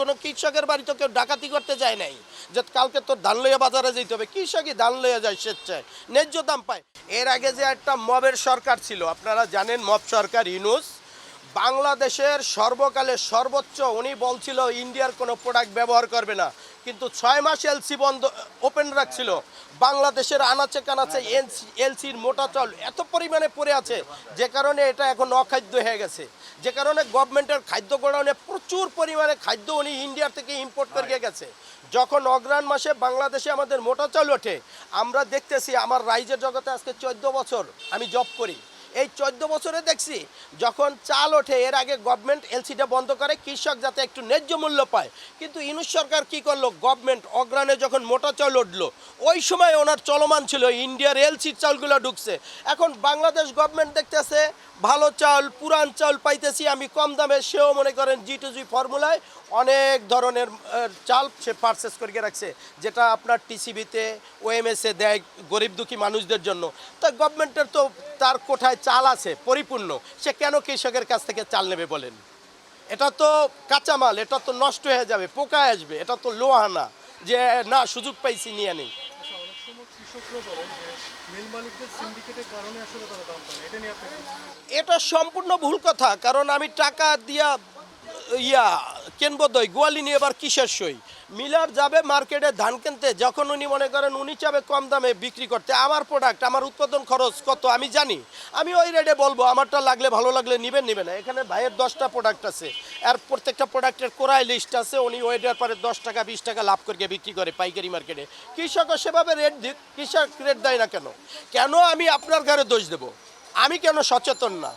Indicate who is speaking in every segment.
Speaker 1: কোনো কৃষকের বাড়ি তো কেউ ডাকাতি করতে যায় নাই যে কালকে তোর ধান লইয়া বাজারে যেতে হবে। কৃষকই ধান লইয়া যায় স্বেচ্ছায়, ন্যায্য দাম পায়। এর আগে যে একটা মবের সরকার ছিল, আপনারা জানেন, মব সরকার ইউনূস বাংলাদেশের সর্বকালে সর্বোচ্চ, উনি বলছিল ইন্ডিয়ার কোনো প্রোডাক্ট ব্যবহার করবে না, কিন্তু 6 মাস এলসি বন্ধ ওপেন রাখছিল। বাংলাদেশের আনাচে কানাচে এলসির মোটা চাল এত পরিমাণে পড়ে আছে যে কারণে এটা এখন অখাদ্য হয়ে গেছে, যে কারণে গভর্নমেন্টের খাদ্য গোডাউনে প্রচুর পরিমাণে খাদ্য উনি ইন্ডিয়া থেকে ইম্পোর্ট করে গেছে। যখন অগ্রহায়ণ মাসে বাংলাদেশে আমাদের মোটা চাল ওঠে, আমরা দেখতেছি, আমার রাইজের জগতে আজকে 14 বছর আমি জব করি, এই 14 বছরে দেখছি যখন চাল ওঠে এর আগে গভর্নমেন্ট এলসিটা বন্ধ করে কৃষক যাতে একটু ন্যায্য মূল্য পায়। কিন্তু ইউনূস সরকার কী করলো, গভর্নমেন্ট অগ্রহায়ণে যখন মোটা চাল উঠলো ওই সময় ওনার চলমান ছিল ইন্ডিয়ার এলসির চালগুলো ঢুকছে। এখন বাংলাদেশ গভর্নমেন্ট দেখতেছে ভালো চাল, পুরান চাল পাইতেছি আমি কম দামে, সেও মনে করেন G2G ফর্মুলায় অনেক ধরনের চাল সে পারচেস করে রাখছে, যেটা আপনার টিসিবিতে ওএমএসে দেয় গরিব দুঃখী মানুষদের জন্য। তা গভর্নমেন্টের তো তার কোঠায় চাল আছে পরিপূর্ণ, সে কেন কৃষকের কাছ থেকে চাল নেবে বলেন? এটা তো কাঁচামাল, এটা তো নষ্ট হয়ে যাবে, পোকা আসবে, এটা তো লোহা না যে না সুযোগ পাইছি নিয়ে নেই। এটা সম্পূর্ণ ভুল কথা, কারণ আমি টাকা দিয়া কিনবো দই, গোয়ালি নিয়ে এবার কিসের সই? মিলার যাবে মার্কেটে ধান কিনতে, যখন উনি মনে করেন উনি চাবে কম দামে বিক্রি করতে, আমার প্রোডাক্ট, আমার উৎপাদন খরচ কত আমি জানি, আমি ওই রেটে বলবো, আমারটা লাগলে ভালো লাগলে নেবেন না। এখানে ভাইয়ের 10টা প্রোডাক্ট আছে, আর প্রত্যেকটা প্রোডাক্টের কোরাই লিস্ট আছে, উনি ওইটার পরে 10 টাকা 20 টাকা লাভ করে বিক্রি করে পাইকারি মার্কেটে। কৃষকও সেভাবে রেট দিক, কৃষক রেট দেয় না কেন? কেন আমি আপনার ঘরে দোষ দেব? আমি কেন সচেতন না?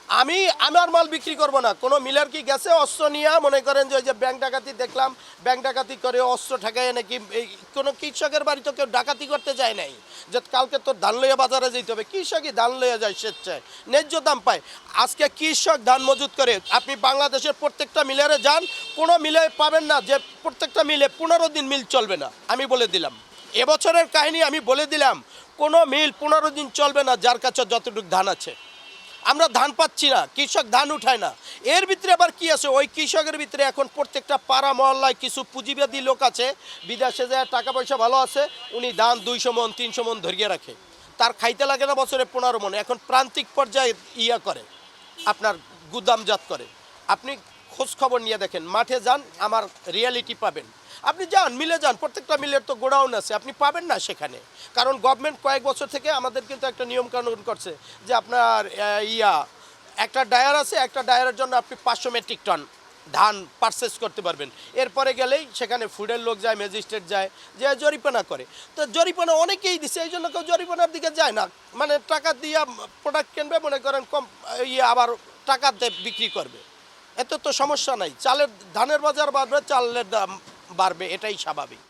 Speaker 1: আমি আমার মাল বিক্রি করব না। কোনো মিলার কি গেছে অস্ত্র নিয়ে, মনে করেন যে ওই যে ব্যাংক ডাকাতি দেখলাম, ব্যাংক ডাকাতি করে অস্ত্র ঠেকায় নাকি, কোনো কৃষকের বাড়ি তো কেউ ডাকাতি করতে যায় নাই যে কালকে তোর ধান লইয়া বাজারে যেতে হবে। কৃষকই ধান লইয়া যায় স্বেচ্ছায়, ন্যায্য দাম পায়। আজকে কৃষক ধান মজুত করে, আপনি বাংলাদেশের প্রত্যেকটা মিলারে যান, কোনো মিলে পাবেন না যে প্রত্যেকটা মিলে 15 দিন মিল চলবে না। আমি বলে দিলাম, এবছরের কাহিনী আমি বলে দিলাম, কোনো মিল 15 দিন চলবে না যার কাছে যতটুকু ধান আছে। আমরা ধান পাচ্ছি না, কৃষক ধান উঠায় না। এর ভিতরে আবার কি আছে, ওই কৃষকের ভিতরে এখন প্রত্যেকটা পাড়া মহল্লায় কিছু পুঁজিবাদী লোক আছে, বিদেশে যায় টাকা পয়সা ভালো আছে, উনি ধান 200 মন 300 মন ধরিয়ে রাখে, তার খাইতে লাগে না বছরে 15 মন। এখন প্রান্তিক পর্যায়ে করে আপনার গুদামজাত করে। আপনি খোঁজ খবর নিয়ে দেখেন, মাঠে যান, আমার রিয়ালিটি পাবেন। আপনি যান মিলে যান, প্রত্যেকটা মিলের তো গোডাউন আছে, আপনি পাবেন না সেখানে। কারণ গভর্নমেন্ট কয়েক বছর থেকে আমাদের কিন্তু একটা নিয়মকানুন করছে যে আপনার একটা ডায়ার আছে, একটা ডায়ারের জন্য আপনি 500 মেট্রিক টন ধান পারচেস করতে পারবেন। এরপরে গেলেই সেখানে ফুডের লোক যায়, ম্যাজিস্ট্রেট যায়, যে জরিমানা করে। তো জরিমানা অনেকেই দিচ্ছে, এই জন্য কেউ জরিমানার দিকে যায় না। মানে টাকা দিয়ে প্রোডাক্ট কিনবে, মনে করেন কম আবার টাকা দিয়ে বিক্রি করবে, এত তো সমস্যা নাই। চালের ধানের বাজার বাড়বে, চালের দাম বাড়বে, এটাই স্বাভাবিক।